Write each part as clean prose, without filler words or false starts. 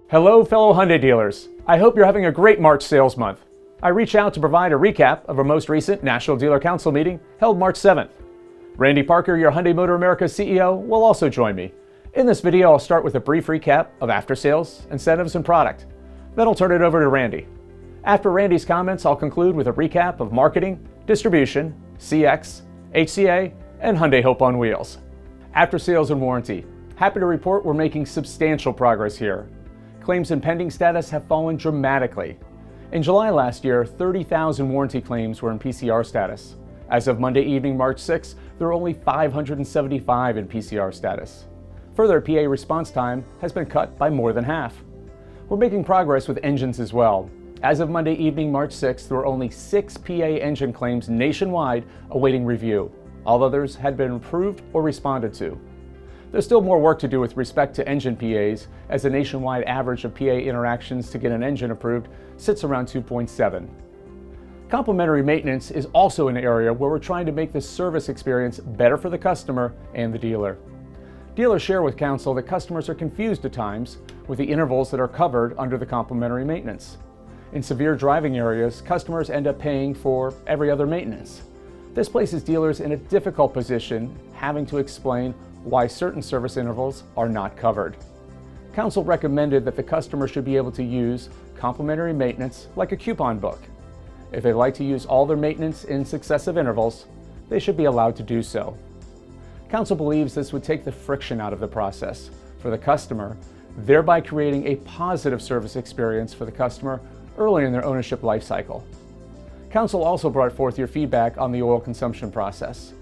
Hello, fellow Hyundai dealers. I hope you're having a great March sales month. I reach out to provide a recap of our most recent National Dealer Council meeting held March 7th. Randy Parker, your Hyundai Motor America CEO, will also join me. In this video, I'll start with a brief recap of after-sales, incentives, and product. Then I'll turn it over to Randy. After Randy's comments, I'll conclude with a recap of marketing, distribution, CX, HCA, and Hyundai Hope on Wheels. After sales and warranty. Happy to report we're making substantial progress here. Claims and pending status have fallen dramatically. In July last year, 30,000 warranty claims were in PCR status. As of Monday evening, March 6th, there are only 575 in PCR status. Further, PA response time has been cut by more than half. We're making progress with engines as well. As of Monday evening, March 6th, there were only 6 PA engine claims nationwide awaiting review. All others had been approved or responded to. There's still more work to do with respect to engine PAs, as the nationwide average of PA interactions to get an engine approved sits around 2.7. Complimentary maintenance is also an area where we're trying to make the service experience better for the customer and the dealer. Dealers share with Council that customers are confused at times with the intervals that are covered under the complimentary maintenance. In severe driving areas, customers end up paying for every other maintenance. This places dealers in a difficult position, having to explain why certain service intervals are not covered. Council recommended that the customer should be able to use complimentary maintenance like a coupon book. If they'd like to use all their maintenance in successive intervals, they should be allowed to do so. Council believes this would take the friction out of the process for the customer, thereby creating a positive service experience for the customer early in their ownership life cycle. Council also brought forth your feedback on the oil consumption process.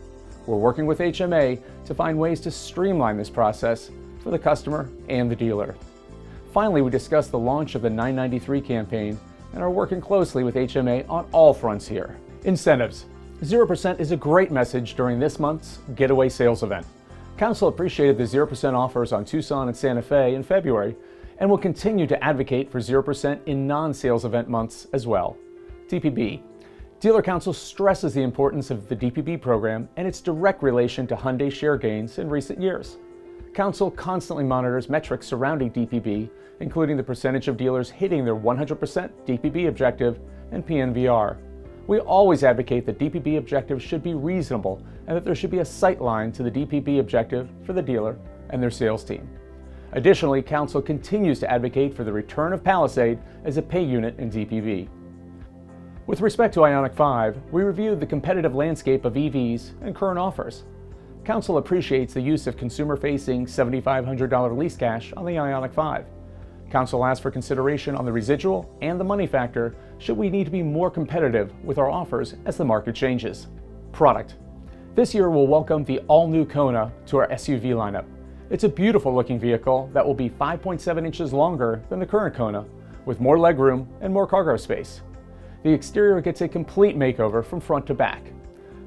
We're working with HMA to find ways to streamline this process for the customer and the dealer. Finally, we discussed the launch of the 993 campaign and are working closely with HMA on all fronts here. Incentives. 0% is a great message during this month's Getaway Sales event. Council appreciated the 0% offers on Tucson and Santa Fe in February and will continue to advocate for 0% in non-sales event months as well. DPB. Dealer Council stresses the importance of the DPB program and its direct relation to Hyundai share gains in recent years. Council constantly monitors metrics surrounding DPB, including the percentage of dealers hitting their 100% DPB objective and PNVR. We always advocate that DPB objectives should be reasonable and that there should be a sight line to the DPB objective for the dealer and their sales team. Additionally, Council continues to advocate for the return of Palisade as a pay unit in DPB. With respect to Ioniq 5, we reviewed the competitive landscape of EVs and current offers. Council appreciates the use of consumer-facing $7,500 lease cash on the Ioniq 5. Council asked for consideration on the residual and the money factor should we need to be more competitive with our offers as the market changes. Product. This year we'll welcome the all-new Kona to our SUV lineup. It's a beautiful-looking vehicle that will be 5.7 inches longer than the current Kona, with more legroom and more cargo space. The exterior gets a complete makeover from front to back.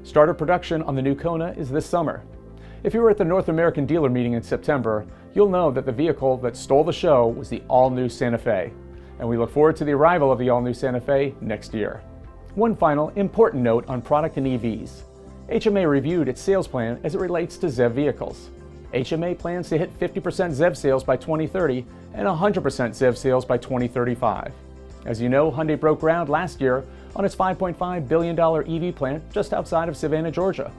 Start of production on the new Kona is this summer. If you were at the North American dealer meeting in September, you'll know that the vehicle that stole the show was the all-new Santa Fe, and we look forward to the arrival of the all-new Santa Fe next year. One final important note on product and EVs. HMA reviewed its sales plan as it relates to ZEV vehicles. HMA plans to hit 50% ZEV sales by 2030 and 100% ZEV sales by 2035. As you know, Hyundai broke ground last year on its $5.5 billion EV plant just outside of Savannah, Georgia.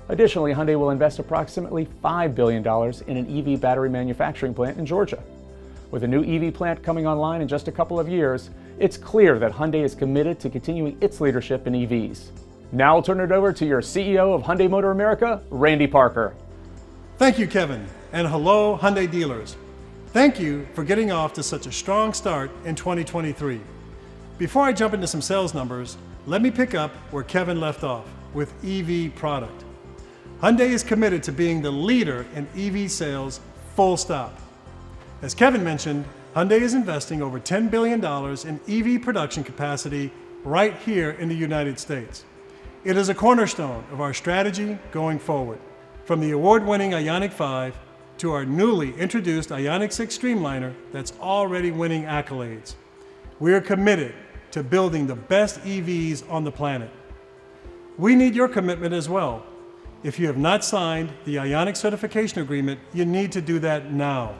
Additionally, Hyundai will invest approximately $5 billion in an EV battery manufacturing plant in Georgia. With a new EV plant coming online in just a couple of years, it's clear that Hyundai is committed to continuing its leadership in EVs. Now I'll turn it over to your CEO of Hyundai Motor America, Randy Parker. Thank you, Kevin, and hello, Hyundai dealers. Thank you for getting off to such a strong start in 2023. Before I jump into some sales numbers, let me pick up where Kevin left off with EV product. Hyundai is committed to being the leader in EV sales, full stop. As Kevin mentioned, Hyundai is investing over $10 billion in EV production capacity right here in the United States. It is a cornerstone of our strategy going forward, from the award-winning Ioniq 5 to our newly introduced Ioniq 6 Streamliner that's already winning accolades. We are committed to building the best EVs on the planet. We need your commitment as well. If you have not signed the Ioniq certification agreement, you need to do that now.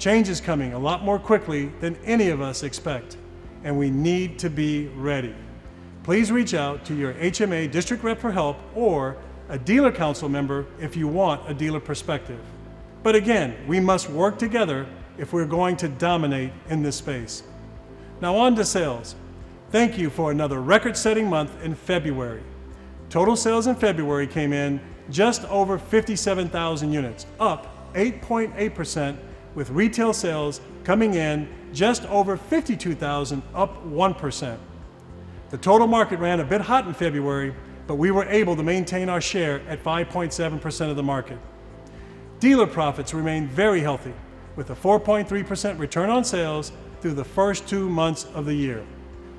Change is coming a lot more quickly than any of us expect, and we need to be ready. Please reach out to your HMA district rep for help or a dealer council member if you want a dealer perspective. But again, we must work together if we're going to dominate in this space. Now on to sales. Thank you for another record-setting month in February. Total sales in February came in just over 57,000 units, up 8.8%, with retail sales coming in just over 52,000, up 1%. The total market ran a bit hot in February, but we were able to maintain our share at 5.7% of the market. Dealer profits remained very healthy, with a 4.3% return on sales through the first 2 months of the year.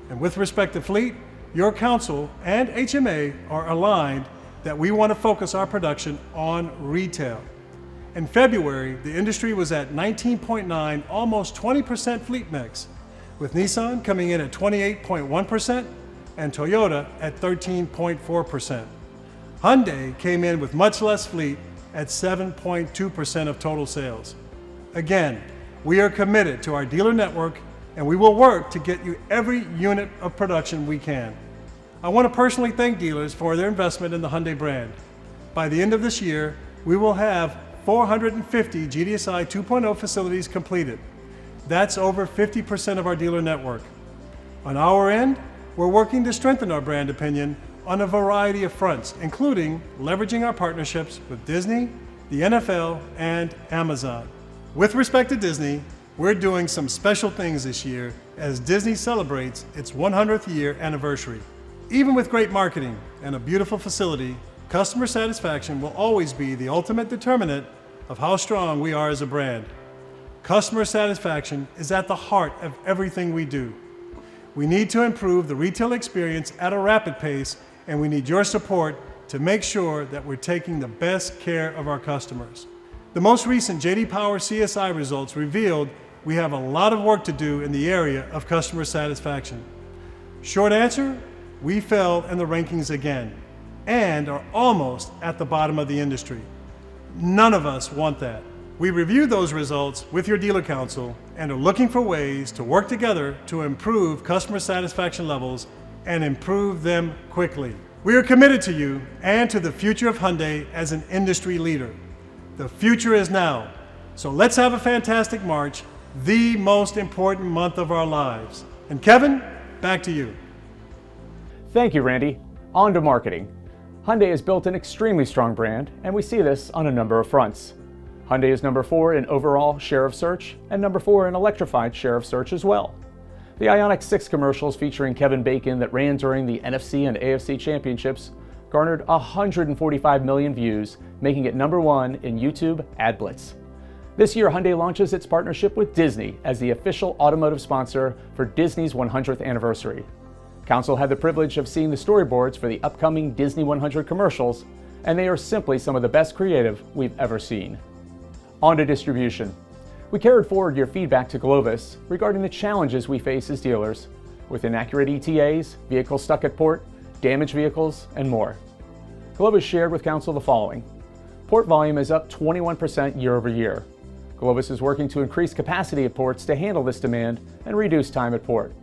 And with respect to fleet, your council and HMA are aligned that we want to focus our production on retail. In February, the industry was at 19.9, almost 20% fleet mix, with Nissan coming in at 28.1% and Toyota at 13.4%. Hyundai came in with much less fleet at 7.2% of total sales. Again, we are committed to our dealer network, and we will work to get you every unit of production we can. I want to personally thank dealers for their investment in the Hyundai brand. By the end of this year, we will have 450 GDSI 2.0 facilities completed. That's over 50% of our dealer network. On our end, we're working to strengthen our brand opinion on a variety of fronts, including leveraging our partnerships with Disney, the NFL, and Amazon. With respect to Disney, we're doing some special things this year as Disney celebrates its 100th year anniversary. Even with great marketing and a beautiful facility, customer satisfaction will always be the ultimate determinant of how strong we are as a brand. Customer satisfaction is at the heart of everything we do. We need to improve the retail experience at a rapid pace, and we need your support to make sure that we're taking the best care of our customers. The most recent J.D. Power CSI results revealed we have a lot of work to do in the area of customer satisfaction. Short answer, we fell in the rankings again and are almost at the bottom of the industry. None of us want that. We reviewed those results with your dealer council and are looking for ways to work together to improve customer satisfaction levels and improve them quickly. We are committed to you and to the future of Hyundai as an industry leader. The future is now, so let's have a fantastic March, the most important month of our lives. And Kevin, back to you. Thank you, Randy. On to marketing. Hyundai has built an extremely strong brand, and we see this on a number of fronts. Hyundai is number 4 in overall share of search and number 4 in electrified share of search as well. The Ioniq 6 commercials featuring Kevin Bacon that ran during the NFC and AFC championships garnered 145 million views, making it number 1 in YouTube Ad Blitz. This year, Hyundai launches its partnership with Disney as the official automotive sponsor for Disney's 100th anniversary. Council had the privilege of seeing the storyboards for the upcoming Disney 100 commercials, and they are simply some of the best creative we've ever seen. On to distribution. We carried forward your feedback to Glovis regarding the challenges we face as dealers with inaccurate ETAs, vehicles stuck at port, damaged vehicles, and more. Glovis shared with Council the following. Port volume is up 21% year over year. Glovis is working to increase capacity at ports to handle this demand and reduce time at port.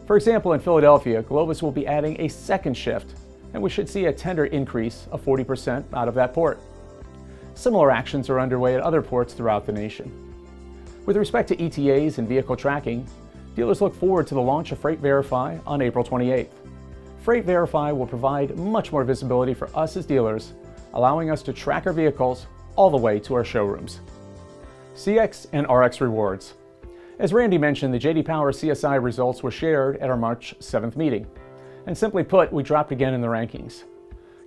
For example, in Philadelphia, Glovis will be adding a second shift, and we should see a tender increase of 40% out of that port. Similar actions are underway at other ports throughout the nation. With respect to ETAs and vehicle tracking, dealers look forward to the launch of Freight Verify on April 28th. Freight Verify will provide much more visibility for us as dealers, allowing us to track our vehicles all the way to our showrooms. CX and RX rewards. As Randy mentioned, the J.D. Power CSI results were shared at our March 7th meeting. And simply put, we dropped again in the rankings.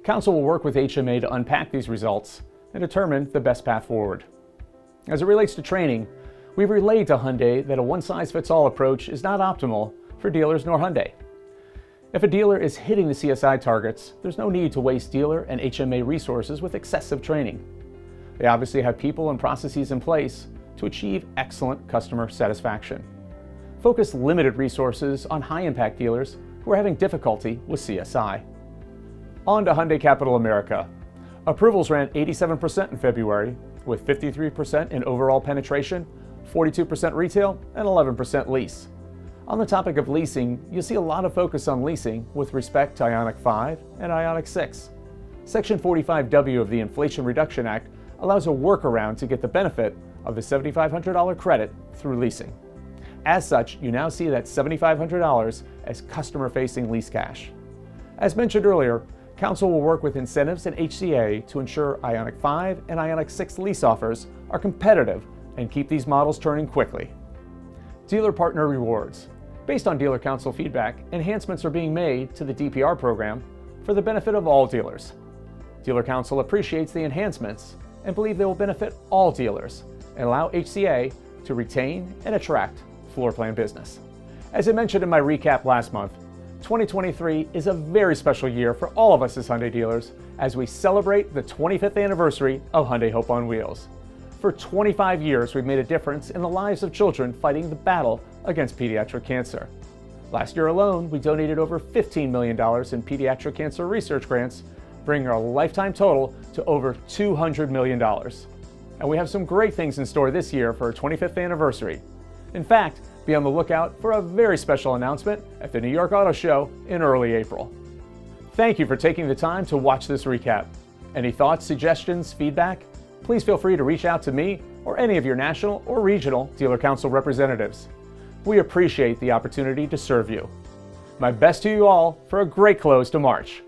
Council will work with HMA to unpack these results and determine the best path forward. As it relates to training, we've relayed to Hyundai that a one-size-fits-all approach is not optimal for dealers nor Hyundai. If a dealer is hitting the CSI targets, there's no need to waste dealer and HMA resources with excessive training. They obviously have people and processes in place to achieve excellent customer satisfaction. Focus limited resources on high-impact dealers who are having difficulty with CSI. On to Hyundai Capital America. Approvals ran 87% in February, with 53% in overall penetration, 42% retail, and 11% lease. On the topic of leasing, you'll see a lot of focus on leasing with respect to Ioniq 5 and Ioniq 6. Section 45W of the Inflation Reduction Act allows a workaround to get the benefit of the $7,500 credit through leasing. As such, you now see that $7,500 as customer-facing lease cash. As mentioned earlier, Council will work with incentives and HCA to ensure Ioniq 5 and Ioniq 6 lease offers are competitive and keep these models turning quickly. Dealer Partner Rewards. Based on Dealer Council feedback, enhancements are being made to the DPR program for the benefit of all dealers. Dealer Council appreciates the enhancements and believe they will benefit all dealers and allow HCA to retain and attract floor plan business. As I mentioned in my recap last month, 2023 is a very special year for all of us as Hyundai dealers as we celebrate the 25th anniversary of Hyundai Hope on Wheels. For 25 years, we've made a difference in the lives of children fighting the battle against pediatric cancer. Last year alone, we donated over $15 million in pediatric cancer research grants, bringing our lifetime total to over $200 million. And we have some great things in store this year for our 25th anniversary. In fact, be on the lookout for a very special announcement at the New York Auto Show in early April. Thank you for taking the time to watch this recap. Any thoughts, suggestions, feedback? Please feel free to reach out to me or any of your national or regional Dealer Council representatives. We appreciate the opportunity to serve you. My best to you all for a great close to March.